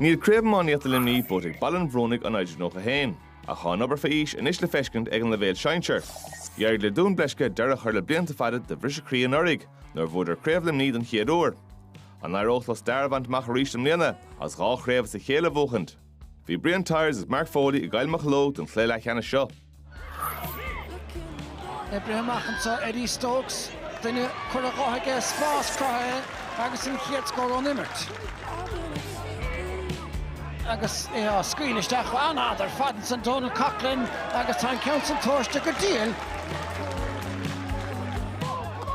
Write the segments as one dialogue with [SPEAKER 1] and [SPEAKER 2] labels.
[SPEAKER 1] Níl craobh at the Luimnigh but ag Ballan Bhrúnaigh an idir nócha hain. A chán obair faois in isle feiscint ag an levéil seintir. Dhearg le Dún Bleisce dearach chuir le blianta fadad de bhris crí an orig, nor bhuidir craobh Luimnigh an chéadúir. An aeróchlas darabhaint mach a ríist am líana as gá chraobh sa chéile bhuachant. Bhí Brian Tyres is Mark Foley i gcailmach lót an chlé Leathcheannais seo.
[SPEAKER 2] Bréamachanta Eddie Stokes, duine chuir a gáithe spás crothe agus an chéad scór ón imirt. Agus scrínisteach anad ar fadan san Donald Coughlin agus tá ceann san tóiste go díal.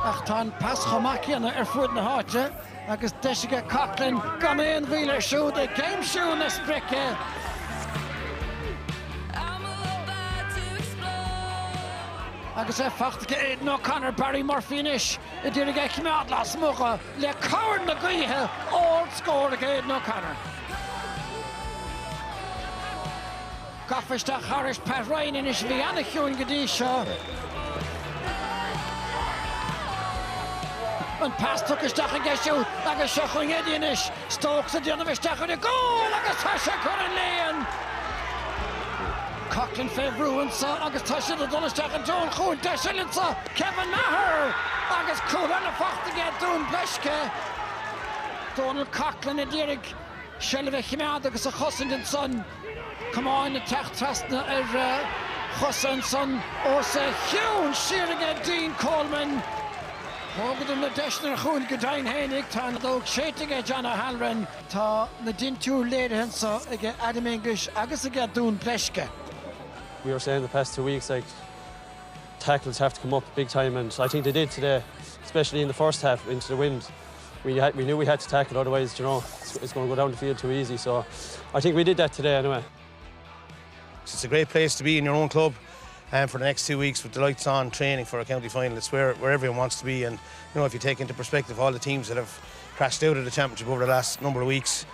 [SPEAKER 2] Ach tá pas chomacianna ar fuad na háite agus deisige Coughlin gan éon bhíle siúd ag céim siún na sprice. Agus fachtacha Aidan O'Connor Barry Murphy-inis I dtír ag cíimead las mucha le cabhair na gaotha all scór ag Aidan O'Connor. Gafaisteach Harris Pat Ryan inis bhí anna chiún go dtí seo. An pass tuchaisteach a gceisiú agus seo chuin Eddie inis. Stokes a déanamh isteach chuin a gól agus tá sé chuir an léon. Coughlin fé Bhrúansa agus tá sé a donisteach an Doon chuin deisilinsa Kevin Maher agus cúra na fachtaige Dún Bleisce. Donald Coughlin a dtírig seilbh chiimead agus a chosan den son. Camáin na techt trasna ar chosan son ó sa hiún siarige Dean Coleman. Thógadum na deisnar a chuin go dain hénig tá na dóg séitige John O'Halloran tá na dintú léirehansa ige Adam English agus ige Dún Bleisce.
[SPEAKER 3] We were saying the past 2 weeks, like, tackles have to come up big time, and I think they did today, especially in the first half into the wind. We knew we had to tackle, otherwise, you know, it's going to go down the field too easy. So I think we did that today anyway.
[SPEAKER 4] It's a great place to be in your own club, and for the next 2 weeks with the lights on, training for a county final. It's where everyone wants to be, and you know, if you take into perspective all the teams that have crashed out of the championship over the last number of weeks,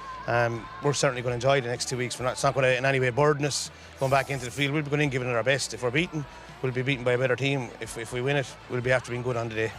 [SPEAKER 4] we're certainly going to enjoy the next 2 weeks. It's not going to in any way burden us going back into the field. We'll be going in giving it our best. If we're beaten, we'll be beaten by a better team. If we win it, we'll be after being good on the day.